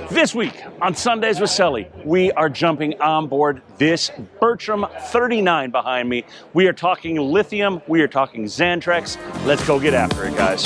This week on Sundays with Sully, we are jumping on board this Bertram 39 behind me. We are talking lithium, we are talking Xantrex. Let's go get after it, guys.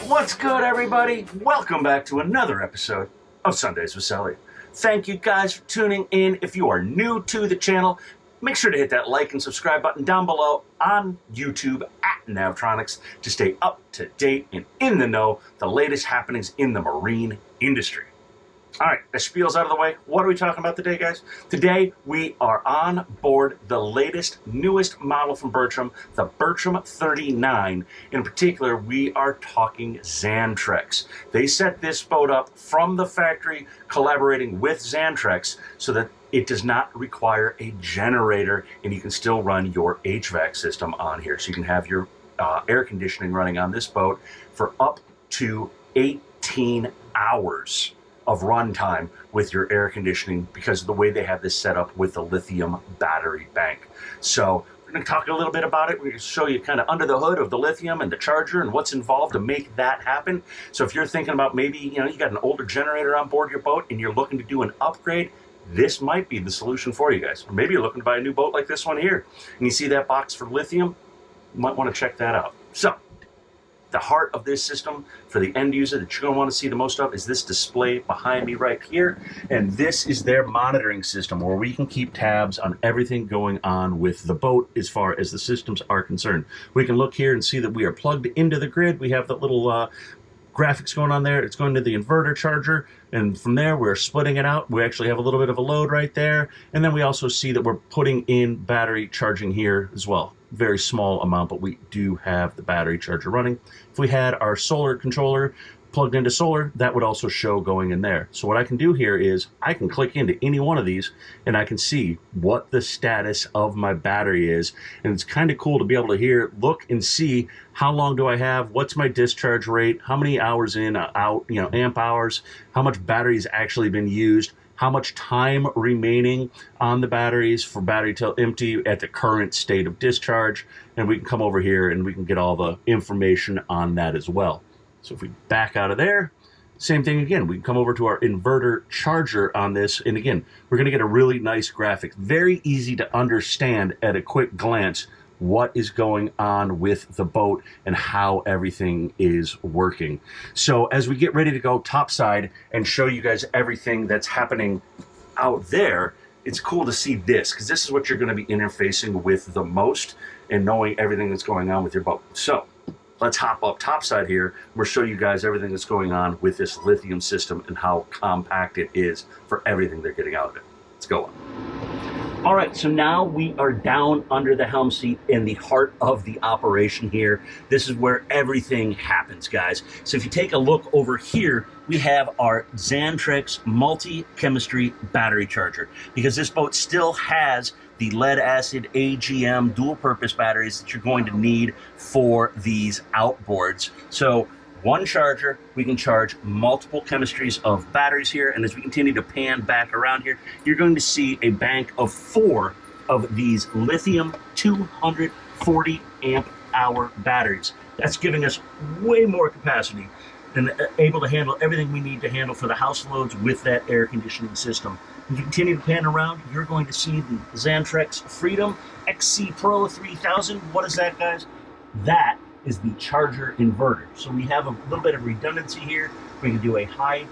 What's good, everybody? Welcome back to another episode of Sundays with Sully. Thank you guys for tuning in. If you are new to the channel, make sure to hit that like and subscribe button down below on YouTube at Navtronics to stay up to date and in the know the latest happenings in the marine industry. All right, the spiel's out of the way. What are we talking about today, guys? Today, we are on board the latest, newest model from Bertram, the Bertram 39. In particular, we are talking Xantrex. They set this boat up from the factory, collaborating with Xantrex, so that it does not require a generator, and you can still run your HVAC system on here. So you can have your air conditioning running on this boat for up to 18 hours of runtime with your air conditioning because of the way they have this set up with the lithium battery bank. So we're going to talk a little bit about it. We're going to show you kind of under the hood of the lithium and the charger and what's involved to make that happen. So if you're thinking about maybe, you got an older generator on board your boat and you're looking to do an upgrade, this might be the solution for you guys. Or maybe you're looking to buy a new boat like this one here and you see that box for lithium, you might want to check that out. So the heart of this system for the end user that you're going to want to see the most of is this display behind me right here. And this is their monitoring system where we can keep tabs on everything going on with the boat as far as the systems are concerned. We can look here and see that we are plugged into the grid. We have the little graphics going on there. It's going to the inverter charger, and from there we're splitting it out. We actually have a little bit of a load right there, and then we also see that we're putting in battery charging here as well. Very small amount, but we do have the battery charger running. If we had our solar controller plugged into solar, that would also show going in there. So what I can do here is I can click into any one of these and I can see what the status of my battery is. And it's kind of cool to be able to look and see how long do I have, what's my discharge rate, how many hours in, out, amp hours, how much battery's actually been used, how much time remaining on the batteries for battery till empty at the current state of discharge. And we can come over here and we can get all the information on that as well. So if we back out of there, same thing again. We can come over to our inverter charger on this. And again, we're going to get a really nice graphic. Very easy to understand at a quick glance what is going on with the boat and how everything is working. So as we get ready to go topside and show you guys everything that's happening out there, it's cool to see this because this is what you're going to be interfacing with the most and knowing everything that's going on with your boat. So let's hop up topside here. We'll show you guys everything that's going on with this lithium system and how compact it is for everything they're getting out of it. Let's go. All right, so now we are down under the helm seat in the heart of the operation here. This is where everything happens, guys. So if you take a look over here, we have our Xantrex multi-chemistry battery charger because this boat still has the lead acid AGM dual purpose batteries that you're going to need for these outboards. So one charger, we can charge multiple chemistries of batteries here. And as we continue to pan back around here, you're going to see a bank of 4 of these lithium 240 amp hour batteries. That's giving us way more capacity and able to handle everything we need to handle for the house loads with that air conditioning system. If you continue to pan around, you're going to see the Xantrex Freedom XC Pro 3000. What is that, guys? That is the charger inverter. So we have a little bit of redundancy here. We can do a high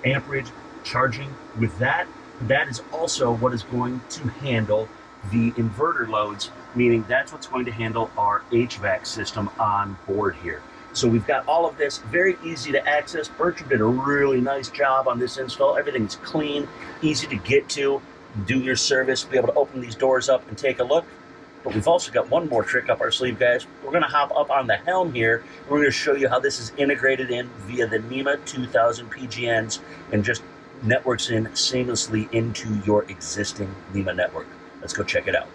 amperage charging with that. That is also what is going to handle the inverter loads, meaning that's what's going to handle our HVAC system on board here. So we've got all of this very easy to access. Bertram did a really nice job on this install. Everything's clean, easy to get to, do your service, be able to open these doors up and take a look. But we've also got one more trick up our sleeve, guys. We're going to hop up on the helm here. And we're going to show you how this is integrated in via the NEMA 2000 PGNs and just networks in seamlessly into your existing NEMA network. Let's go check it out.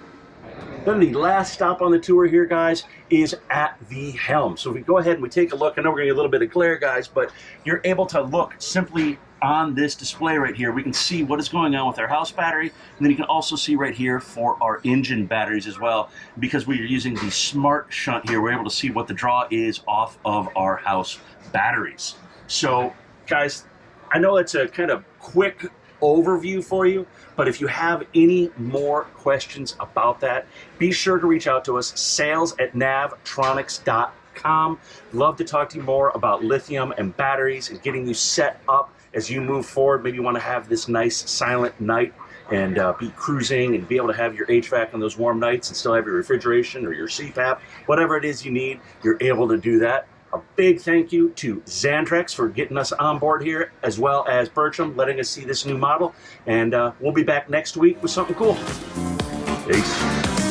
Then the last stop on the tour here, guys, is at the helm. So if we go ahead and we take a look, I know we're going to get a little bit of glare, guys, but you're able to look simply on this display right here, we can see what is going on with our house battery, and then you can also see right here for our engine batteries as well. Because we are using the smart shunt here, we're able to see what the draw is off of our house batteries. So guys, I know it's a kind of quick overview for you, but if you have any more questions about that, be sure to reach out to us, sales@navtronics.com. Love to talk to you more about lithium and batteries and getting you set up as you move forward. Maybe you want to have this nice silent night and be cruising and be able to have your HVAC on those warm nights and still have your refrigeration or your CPAP, whatever it is you need, you're able to do that. A big thank you to Xantrex for getting us on board here, as well as Bertram letting us see this new model. And we'll be back next week with something cool. Peace.